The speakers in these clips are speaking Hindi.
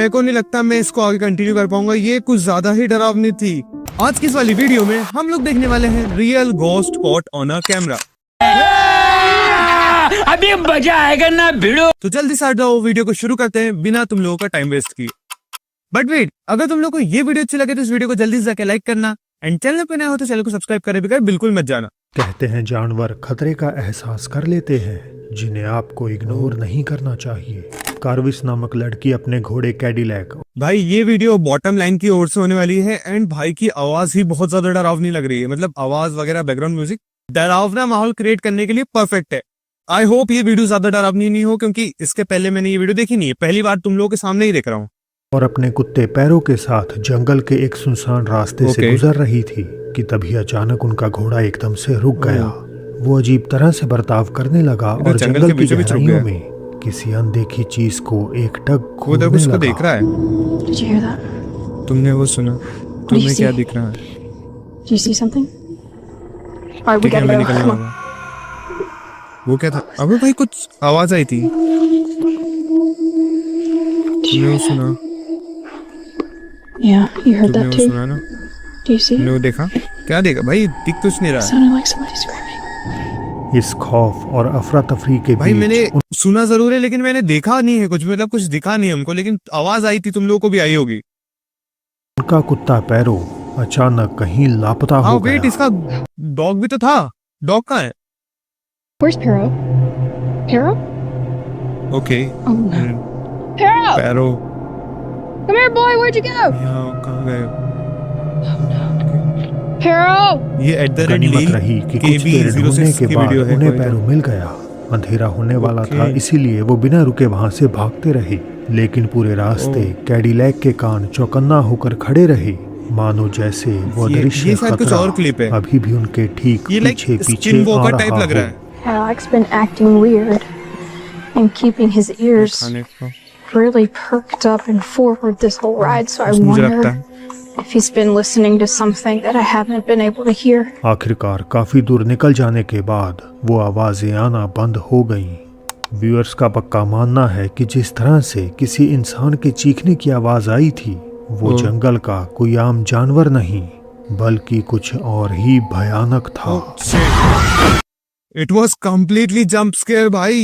मेरे को नहीं लगता मैं इसको आगे कंटिन्यू कर पाऊंगा, ये कुछ ज्यादा ही डरावनी थी। आज की इस वाली वीडियो में हम लोग देखने वाले हैं real ghost caught on a camera. अभी मजा आएगा ना भिड़ो। तो जल्दी से हट जाओ, वीडियो को शुरू करते हैं बिना तुम लोगों का टाइम वेस्ट किए। बट वेट, अगर तुम लोग को ये वीडियो अच्छी लगे तो इस वीडियो को जल्दी से जाके लाइक करना एंड चैनल पे नए हो तो चैनल को सब्सक्राइब करे बगैर बिल्कुल मत जाना। कहते हैं जानवर खतरे का एहसास कर लेते हैं जिन्हें आपको इग्नोर नहीं करना चाहिए। कार्विस नामक लड़की अपने घोड़े कैडिलैक। भाई ये वीडियो बॉटम लाइन की ओर से होने वाली है एंड भाई की आवाज ही बहुत ज्यादा डरावनी लग रही है, मतलब आवाज वगैरह बैकग्राउंड म्यूजिक डरावना माहौल क्रिएट करने के लिए परफेक्ट है। आई होप ये वीडियो ज्यादा डरावनी नहीं हो, क्योंकि इसके पहले मैंने ये वीडियो देखी नहीं है, पहली बार तुम लोगों के सामने ही देख रहा हूँ। और अपने कुत्ते पैरों के साथ जंगल के एक सुनसान रास्ते से गुजर रही थी कि तभी अचानक उनका घोड़ा एकदम से रुक गया। वो अजीब तरह से बर्ताव करने लगा और जंगल की गहराइयों में किसी अनदेखी चीज को एकटक खोजने लगा। देख रहा है। तुमने वो सुना? तुम्हें क्या दिख रहा है? वो क्या था? अबे भाई कुछ आवाज आई थी, तुमने वो सुना? Yeah, you heard that too. सुना ना? Do you see? तुमने वो देखा? क्या देखा भाई? दिख कुछ नहीं रहा। Sounded like somebody screaming. इस खौफ और अफरा तफरी के भाई बीच मैंने सुना जरूर है लेकिन मैंने देखा नहीं है कुछ, मतलब कुछ दिखा नहीं हमको, लेकिन आवाज आई थी, तुम लोगों को भी आई होगी। उनका कुत्ता पैरो अचानक कहीं लापता हो गया। वेट, इसका डॉग भी तो था। डॉग कहाँ है? Where's Pero? Pero? Okay, Oh no. Pero! पैरो Come here, boy. Where'd you go? यहाँ कहाँ गए? Pero! ये गनीमत रही कि कुछ देर ढूंढने के बाद उन्हें पैरो मिल गया। अंधेरा होने वाला था, इसीलिए वो बिना रुके वहां से भागते रहे, लेकिन पूरे रास्ते कैडिलैक के कान चौकन्ना होकर खड़े रहे, मानो जैसे वो दृश्य खतरा अभी भी उनके ठीक पीछे पीछे आ रहा लग रहा है। Alec's been acting weird and keeping his ears really perked up and forward this whole ride, so I wonder if he's been listening to something that I haven't been able to hear. आखिरकार काफी दूर निकल जाने के बाद वो आवाजें आना बंद हो गईं। व्यूअर्स का पक्का मानना है कि जिस तरह से किसी इंसान के चीखने की आवाज आई थी, वो जंगल का कोई आम जानवर नहीं बल्कि कुछ और ही भयानक था। It was completely jump scare भाई,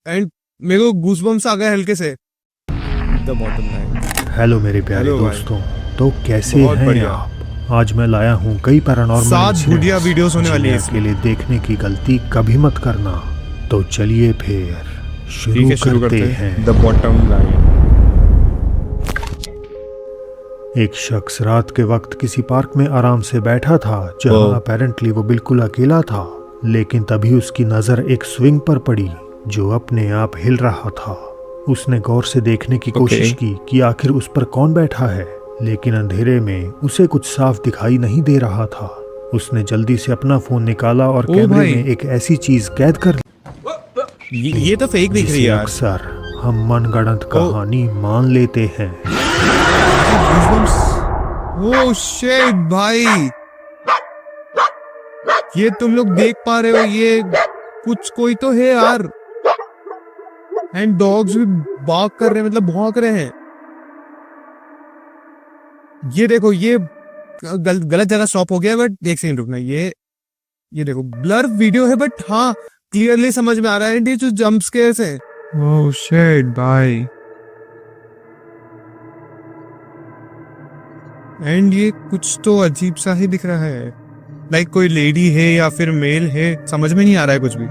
and मेरे को गूज़बम्स आ गए हल्के से। The bottom line. हेलो मेरे प्यारे दोस्तों, तो कैसे हैं आप? आज मैं लाया हूँ कई पैरानॉर्मल 7 वीडियो वीडियोस होने वाली है, इसके लिए देखने की गलती कभी मत करना। तो चलिए फिर शुरू करते हैं। The bottom line. एक शख्स रात के वक्त किसी पार्क में आराम से बैठा था, जहां अपेरेंटली वो बिल्कुल अकेला था, लेकिन तभी उसकी नजर एक स्विंग पर पड़ी जो अपने आप हिल रहा था। उसने गौर से देखने की कोशिश की कि आखिर उस पर कौन बैठा है, लेकिन अंधेरे में उसे कुछ साफ दिखाई नहीं दे रहा था। उसने जल्दी से अपना फोन निकाला और कैमरे में एक ऐसी चीज कैद कर ली। ये तो फेक दिख रही है यार। अक्सर हम मनगढ़ंत कहानी मान लेते हैं। ओह शिट भाई, ये तुम लोग देख पा रहे हो, ये कुछ कोई तो है यार। एंड डॉग्स भी बार्क कर रहे हैं, मतलब भौंक रहे हैं। ये देखो, ये गलत जगह स्टॉप हो गया, बट एक सेकंड रुकना। ये देखो ब्लर वीडियो है, बट हाँ क्लियरली समझ में आ रहा है ये जो जंप स्केयर्स है। ओह शिट भाई, एंड ये कुछ तो अजीब सा ही दिख रहा है, लाइक कोई लेडी है या फिर मेल है, समझ में नहीं आ रहा है कुछ भी।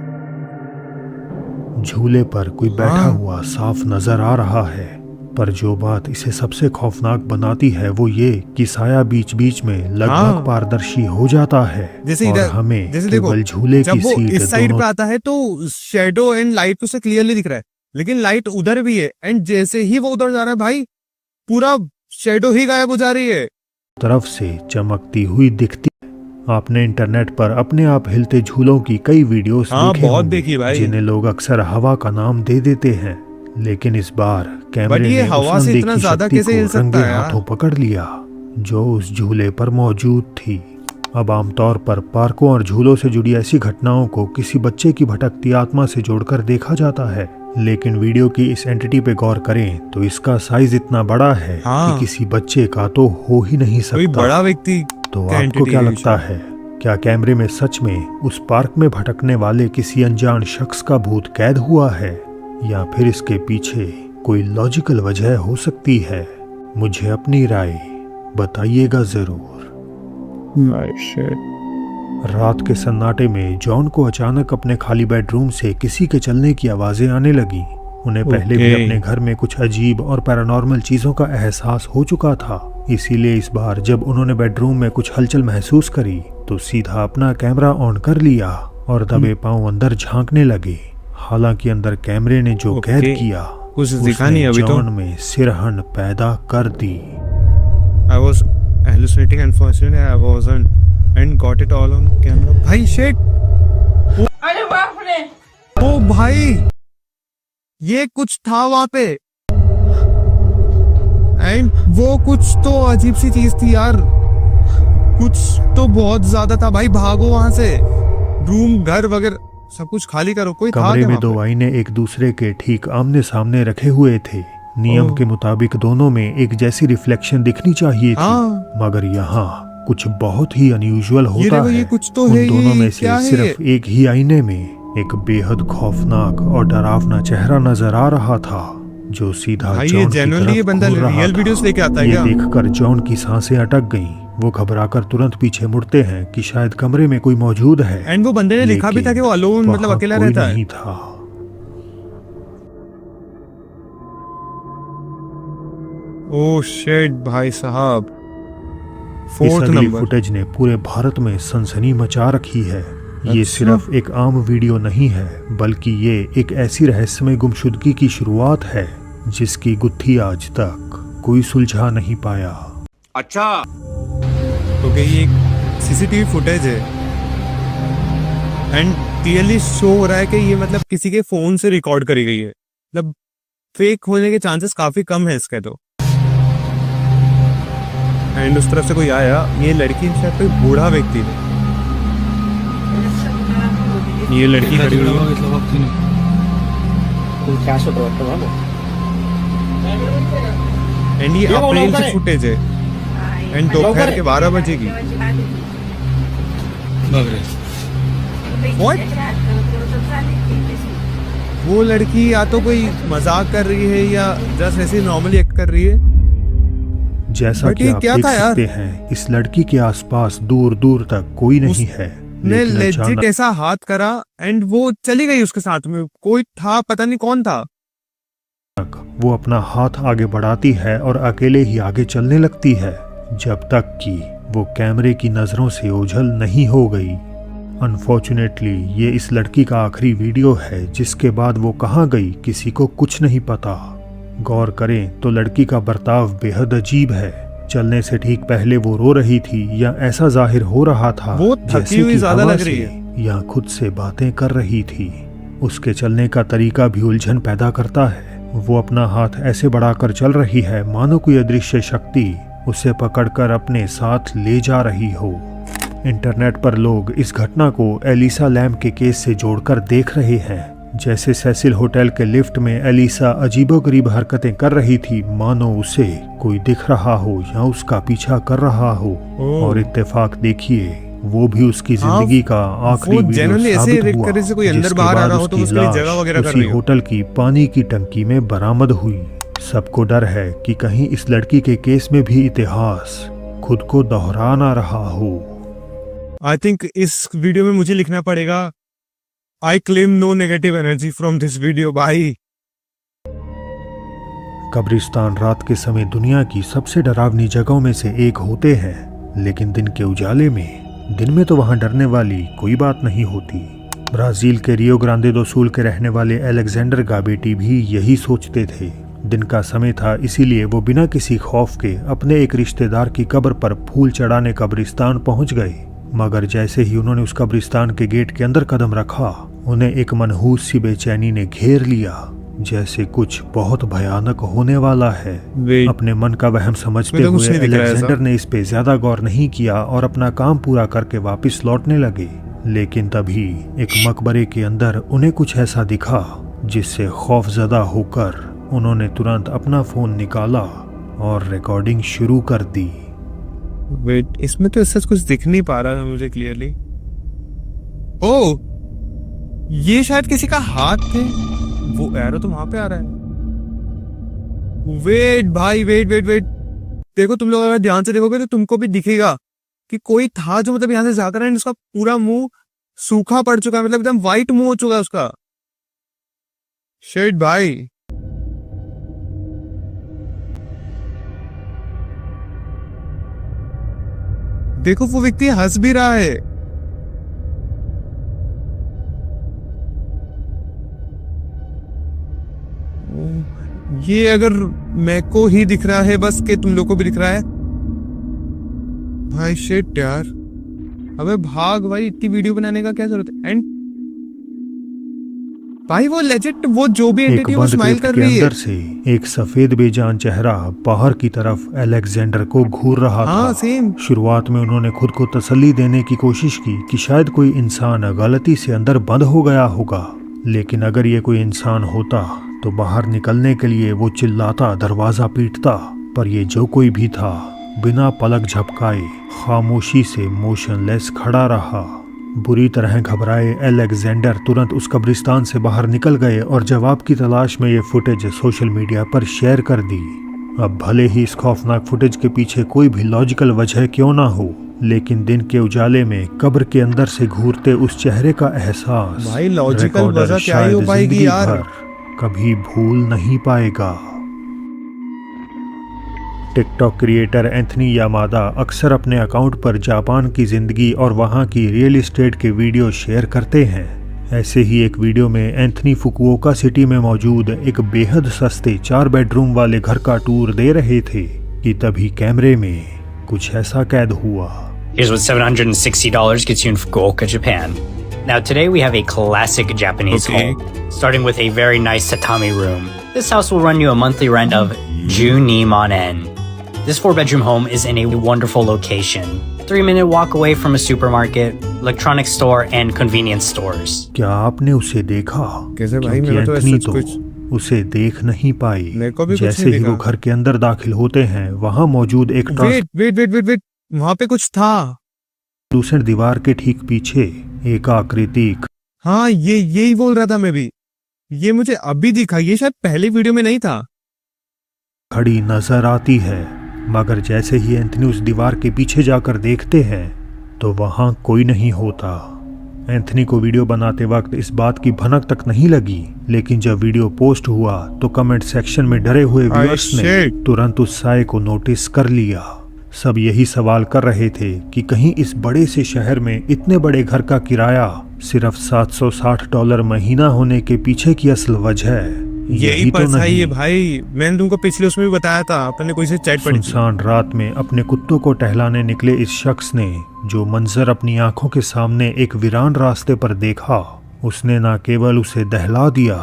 झूले पर कोई बैठा हुआ साफ नजर आ रहा है, पर जो बात इसे सबसे खौफनाक बनाती है वो ये कि साया बीच बीच में लगभग पारदर्शी हो जाता है। जैसे और हमें केवल झूले की सीट इस साइड पे आता है तो शैडो एंड लाइट उसे क्लियरली दिख रहा है, लेकिन लाइट उधर भी है, एंड जैसे ही वो उधर जा रहा है भाई, पूरा शैडो ही गायब हो जा रही है। तरफ से चमकती हुई दिखती। आपने इंटरनेट पर अपने आप हिलते झूलों की कई वीडियोस देखे होंगे, जिन्हें लोग अक्सर हवा का नाम दे देते हैं, लेकिन इस बार कैमरे ने हवा से इतना ज्यादा कैसे हिल सकता है? हाथों पकड़ लिया जो उस झूले पर मौजूद थी। अब आमतौर पर पार्कों और झूलों से जुड़ी ऐसी घटनाओं को किसी बच्चे की भटकती आत्मा से जोड़कर देखा जाता है, लेकिन वीडियो की इस एंटिटी पे गौर करें तो इसका साइज इतना बड़ा है हाँ। कि किसी बच्चे का तो हो ही नहीं कोई सकता। बड़ा व्यक्ति तो का आपको entity क्या है लगता है, क्या कैमरे में सच में उस पार्क में भटकने वाले किसी अनजान शख्स का भूत कैद हुआ है, या फिर इसके पीछे कोई लॉजिकल वजह हो सकती है? मुझे अपनी राय बताइएगा जरूर। रात के सन्नाटे में जॉन को अचानक अपने खाली बेडरूम से किसी के चलने की आवाजें आने लगी। उन्हें पहले भी अपने घर में कुछ अजीब और पैरानॉर्मल चीजों का एहसास हो चुका था, इसीलिए इस बार जब उन्होंने बेडरूम में कुछ हलचल महसूस करी तो सीधा अपना कैमरा ऑन कर लिया और दबे पांव अंदर झांकने लगे। हालांकि अंदर कैमरे ने जो कैद किया कुछ दिखा उसने नहीं अभी तो। जॉन में सिरहन पैदा कर दी। I was hallucinating, unfortunately I wasn't and got it all on camera. भाई shit! अरे बाप रे। ओ भाई, ये कुछ था वहां पे एंड वो कुछ तो अजीब सी चीज थी यार, कुछ तो बहुत ज्यादा था भाई। भागो वहां से, रूम घर वगैरह सब कुछ खाली करो। कोई था कमरे क्या में वहां दो पे? आईने एक दूसरे के ठीक आमने सामने रखे हुए थे। नियम के मुताबिक दोनों में एक जैसी रिफ्लेक्शन दिखनी चाहिए थी, हाँ। मगर यहाँ कुछ बहुत ही अनयूजुअल ये होता देखो, है। ये कुछ तो उन है, दोनों ये में से क्या है सिर्फ एक ही आईने में एक बेहद खौफनाक और डरावना चेहरा नजर आ रहा था, जो सीधा भाई ये जॉन की जेन्युइनली ये तरफ बंदा घूर रहा रियल था। वीडियोस लेके आता है ये क्या? देखकर जॉन की सांसें अटक गईं। वो घबराकर तुरंत पीछे मुड़ते हैं कि शायद कमरे में कोई मौजूद है। एंड वो बंदे ने लिखा भी था कि वो अलोन मतलब वहाँ अकेला कोई रहता है। नहीं था। ओ शिट भाई साहब, इस फोर्थ अगली नंबर। फुटेज ने पूरे भारत में सनसनी मचा रखी है। ये अच्छा। सिर्फ एक आम वीडियो नहीं है, बल्कि ये एक ऐसी रहस्यमय गुमशुदगी की शुरुआत है जिसकी गुत्थी आज तक कोई सुलझा नहीं पाया। अच्छा। तो ये एक सीसीटीवी फुटेज है एंड क्लियरली शो हो रहा है कि ये मतलब किसी के फोन से रिकॉर्ड करी गई है। मतलब फेक होने के चांसेस काफी कम है इसके तो। एंड उस तरफ से कोई आया, ये लड़की शायद कोई बूढ़ा व्यक्ति है। ये लड़की खड़ी हुई है एंड ये अप्रैल की फुटेज है एंड दोपहर के 12 बजे की। What? वो लड़की या तो कोई मजाक कर रही है या जस्ट ऐसे नॉर्मली एक्ट कर रही है। जैसा But कि ये आप क्या देख था यार? सकते हैं, इस लड़की के आसपास दूर दूर तक कोई नहीं है, ने लेकिन लेजिट अचानक ऐसा हाथ करा एंड वो चली गई उसके साथ में। कोई था, पता नहीं कौन था। वो अपना हाथ आगे बढ़ाती है और अकेले ही आगे चलने लगती है, जब तक कि वो कैमरे की नजरों से ओझल नहीं हो गई। अनफॉर्चुनेटली ये इस लड़की का आखिरी वीडियो है, जिसके बाद वो कहाँ गई किसी को कुछ नहीं पता। गौर करें तो लड़की का बर्ताव बेहद अजीब है। चलने से ठीक पहले वो रो रही थी या ऐसा जाहिर हो रहा था वो थकी जैसे हुई कि ज्यादा हवा लग रही से है। या खुद से बातें कर रही थी। उसके चलने का तरीका भी उलझन पैदा करता है। वो अपना हाथ ऐसे बढ़ाकर चल रही है मानो कोई अदृश्य शक्ति उसे पकड़कर अपने साथ ले जा रही हो। इंटरनेट पर लोग इस घटना को एलिसा लैम के केस से जोड़कर देख रहे हैं। जैसे सेसिल होटल के लिफ्ट में एलिसा अजीबोगरीब हरकतें कर रही थी, मानो उसे कोई दिख रहा हो या उसका पीछा कर रहा हो। और इत्तेफाक देखिए, वो भी उसकी जिंदगी का आखिरी वो वीडियो genuinely ऐसे साबित देख हुआ, कर से कोई अंदर जिसके बाहर आ बाद रहा हो तो उसकी उसके लिए लाश जगह वगैरह कर उसी रही हो। होटल की पानी की टंकी में बरामद हुई। सबको डर है कि कहीं इस लड़की के केस में भी इतिहास खुद को दोहरा ना रहा हो। आई थिंक इस वीडियो में मुझे लिखना पड़ेगा, I claim no negative energy from this video. भाई कब्रिस्तान रात के समय दुनिया की सबसे डरावनी जगहों में से एक होते हैं, लेकिन दिन के उजाले में दिन में तो वहां डरने वाली कोई बात नहीं होती। ब्राजील के रियो ग्रांडे दो सुल के रहने वाले अलेक्जेंडर गाबेटी भी यही सोचते थे। दिन का समय था, इसीलिए वो बिना किसी खौफ के अपने एक रिश्तेदार की कब्र पर फूल चढ़ाने कब्रिस्तान पहुंच गए। मगर जैसे ही उन्होंने उस कब्रिस्तान के गेट के अंदर कदम रखा, उन्हें एक मनहूस सी बेचैनी ने घेर लिया, जैसे कुछ बहुत भयानक होने वाला है। अपने मन का वहम समझते मेरे को कुछ हुए नहीं दिख रहा है अलेक्जेंडर ऐसा। ने इस पे ज्यादा गौर नहीं किया और अपना काम पूरा करके वापस लौटने लगे। लेकिन तभी एक मकबरे के अंदर उन्हें कुछ ऐसा दिखा जिससे खौफजदा होकर उन्होंने तुरंत अपना फोन निकाला और रिकॉर्डिंग शुरू कर दी। वेट, इसमें तो ऐसा कुछ दिख नहीं पा रहा है मुझे क्लियरली। ओ, ये शायद किसी का हाथ थे। वो एरो तो वहां पे आ रहा है। वेट भाई, वेट वेट वेट, देखो तुम लोग अगर ध्यान से देखोगे तो तुमको भी दिखेगा कि कोई था जो मतलब यहाँ से जाकर है, उसका पूरा मुंह सूखा पड़ चुका है, मतलब एकदम वाइट मुंह हो चुका है उसका। शिट भाई, देखो वो व्यक्ति हंस भी रहा है। ये अगर मैं को ही दिख रहा है बस कि तुम लोग को भी दिख रहा है भाई। शिट यार, अबे भाग भाई, इतनी वीडियो बनाने का क्या जरूरत है। एंड भाई वो लेजेंड, वो जो भी एंटिटी वो स्माइल कर रही है। अंदर से एक सफेद बेजान चेहरा बाहर की तरफ अलेक्जेंडर को घूर रहा था। सेम। शुरुआत में उन्होंने खुद को तसल्ली देने की कोशिश की कि शायद कोई इंसान गलती से अंदर बंद हो गया होगा, लेकिन अगर ये कोई इंसान होता तो बाहर निकलने के लिए वो चिल्लाता, दरवाजा पीटता, पर ये जो कोई भी था बिना पलक झपकाए खामोशी से मोशनलेस खड़ा रहा। बुरी तरह घबराए अलेक्जेंडर तुरंत उस कब्रिस्तान से बाहर निकल गए और जवाब की तलाश में ये फुटेज सोशल मीडिया पर शेयर कर दी। अब भले ही इस खौफनाक फुटेज के पीछे कोई भी लॉजिकल वजह क्यों ना हो, लेकिन दिन के उजाले में कब्र के अंदर से घूरते उस चेहरे का एहसास भाई लॉजिकल रिकॉर्डर वजह क्या ही हो शायद पाएगी जिंदगी यार। भर कभी भूल नहीं पाएगा। टिकटॉक क्रिएटर एंथनी यामादा अक्सर अपने अकाउंट पर जापान की जिंदगी और वहां की रियल एस्टेट के वीडियो शेयर करते हैं। ऐसे ही एक वीडियो में एंथनी फुकुओका सिटी में मौजूद एक बेहद सस्ते 4 बेडरूम वाले घर का टूर दे रहे थे कि तभी कैमरे में कुछ ऐसा कैद हुआ। Here's what $760 gets you in Fukuoka, Japan. Now today we have a classic Japanese home, starting with a very nice tatami room. This house will run you a monthly rent of $12,000. This 4-bedroom home is in a wonderful location. 3-minute walk away from a supermarket, electronics store, and convenience stores. क्या आपने उसे देखा? कैसे भाई, क्योंकि मेरा तो एंथनी ऐसा कुछ उसे देख नहीं पाई। मेरे को भी कुछ जैसे नहीं ही वो दिखा। घर के अंदर दाखिल होते हैं वहां मौजूद एक wait wait wait wait wait, वहां पे कुछ था। ट्रांसलूसेंट दीवार के ठीक पीछे एक आकृति हाँ, ये यही बोल रहा था मैं भी। ये मुझे अभी दिखा, ये शायद पहले वीडियो में नहीं था। खड़ी नजर आती है, मगर जैसे ही एंथनी उस दीवार के पीछे जाकर देखते हैं तो वहां कोई नहीं होता। एंथनी को वीडियो बनाते वक्त इस बात की भनक तक नहीं लगी, लेकिन जब वीडियो पोस्ट हुआ तो कमेंट सेक्शन में डरे हुए व्यूअर्स ने तुरंत उस साए को नोटिस कर लिया। सब यही सवाल कर रहे थे कि कहीं इस बड़े से शहर में इतने बड़े घर का किराया सिर्फ $760 महीना होने के पीछे की असल वजह यही तो पर नहीं। है भाई, मैंने तुमको पिछले उसमें भी बताया था, अपने कोई से चैट पड़ी थी। सुनसान रात में अपने कुत्तों को टहलाने निकले इस शख्स ने जो मंजर अपनी आंखों के सामने एक वीरान रास्ते पर देखा, उसने न केवल उसे दहला दिया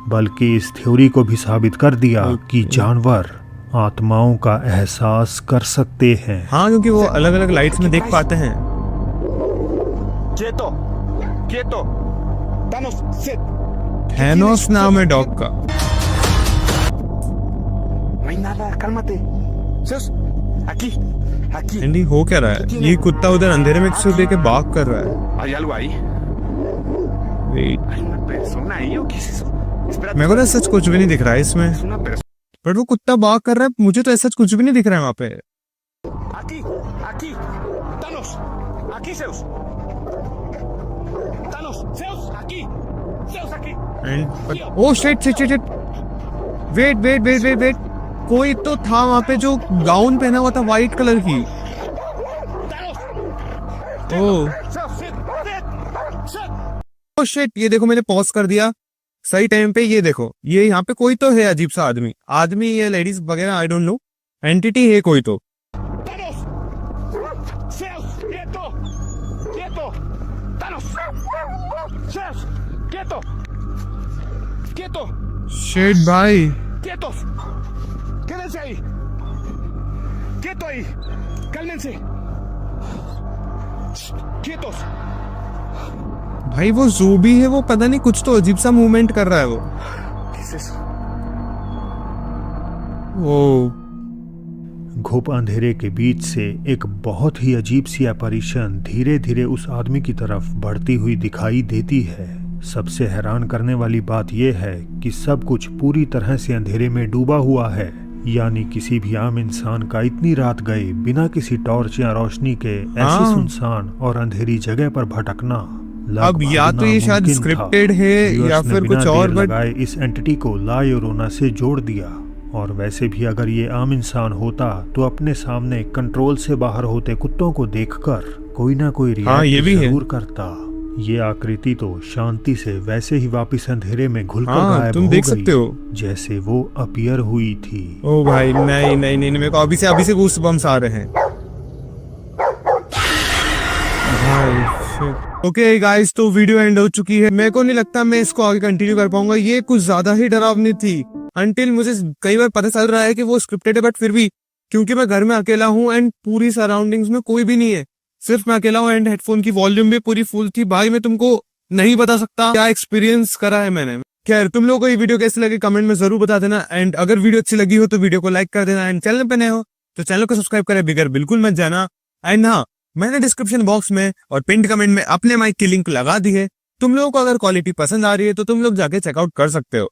बल्कि इस थ्योरी को भी साबित कर दिया कि जानवर आत्माओं का एहसास कर सकते हैं। हाँ, क्योंकि वो अलग अलग लाइट्स में देख पाते हैं। Quieto, quieto. Thanos, sit. Thanos नाम है डॉग का। No hay nada, cálmate. Zeus, aquí, aquí. Andy हो क्या रहा है? ये कुत्ता उधर अंधेरे में किसी को लेके बाग कर रहा है। ¿Hay algo ahí? Wait, ¿Hay una persona ahí o qué es eso? Espérate. मेरे को तो सच कुछ भी नहीं दिख रहा है इसमें, Es una persona. बट वो कुत्ता बाग कर रहा है, मुझे तो ऐसा कुछ भी नहीं दिख रहा है वहाँ पे। Aquí, aquí. Thanos, aquí, Zeus. Thanos, Zeus, aquí. Zeus, aquí. And oh shit shit shit, wait wait wait wait wait, कोई तो था वहाँ पे जो गाउन पहना हुआ था वाइट कलर की। ओ Zeus, sit, sit, sit. Oh shit, ये देखो मैंने पॉज कर दिया सही टाइम पे। ये देखो, ये यहाँ पे कोई तो है अजीब सा आदमी या लेडीज वगैरह, आई डोंट नो, एंटिटी है कोई तो। Thanos. Zeus, quieto. Quieto. Thanos. Zeus, quieto. Quieto. Shit भाई, Quietos. Quédense ahí. Quieto ahí. Cálmense. Quietos. भाई वो जो भी है वो पता नहीं कुछ तो अजीब सा मूवमेंट कर रहा है वो। ¿Qué es eso? घुप अंधेरे के बीच से एक बहुत ही अजीब सी अपरिशन धीरे धीरे उस आदमी की तरफ बढ़ती हुई दिखाई देती है। सबसे हैरान करने वाली बात यह है कि सब कुछ पूरी तरह से अंधेरे में डूबा हुआ है, यानी किसी भी आम इंसान का इतनी रात गए बिना किसी टॉर्च या रोशनी के ऐसी सुनसान और अंधेरी जगह पर भटकना अब या तो ये शायद नामुमकिन था। स्क्रिप्टेड है व्यूअर्स या ने फिर बिना कुछ और, देर बट लगाए इस एंटिटी को ला योरोना से जोड़ दिया। और वैसे भी अगर ये आम इंसान होता तो अपने सामने कंट्रोल से बाहर होते कुत्तों को देखकर कोई ना कोई हाँ, ये रिएक्ट भी है। जरूर करता। ये आकृति तो शांति से वैसे ही वापस अंधेरे में घुलकर हाँ, गायब तुम हो देख गई, सकते हो। जैसे वो अपीयर हुई थी। ओ भाई नहीं नहीं नहीं, मेरे को अभी से गूज़बम्स आ रहे हैं भाई। ओके गाइस, तो वीडियो एंड हो चुकी है। मेरे को नहीं लगता मैं इसको आगे कंटिन्यू कर पाऊंगा, ये कुछ ज्यादा ही डरावनी थी। अंटिल मुझे कई बार पता चल रहा है कि वो स्क्रिप्टेड है, बट फिर भी क्योंकि मैं घर में अकेला हूँ एंड पूरी सराउंडिंग्स में कोई भी नहीं है, सिर्फ मैं अकेला हूँ एंड हेडफोन की वॉल्यूम भी पूरी फुल थी, भाई मैं तुमको नहीं बता सकता क्या एक्सपीरियंस करा है मैंने। खैर, तुम लोगों को ये वीडियो कैसी लगी कमेंट में जरूर बता देना, एंड अगर वीडियो अच्छी लगी हो तो वीडियो को लाइक कर देना, एंड चैनल पे नए हो तो चैनल को सब्सक्राइब करे बिगर बिल्कुल मत जाना। एंड हाँ, मैंने डिस्क्रिप्शन बॉक्स में और पिंड कमेंट में अपने माइक की लिंक लगा दी है। तुम लोगों को अगर क्वालिटी पसंद आ रही है तो तुम लोग जाके चेकआउट कर सकते हो।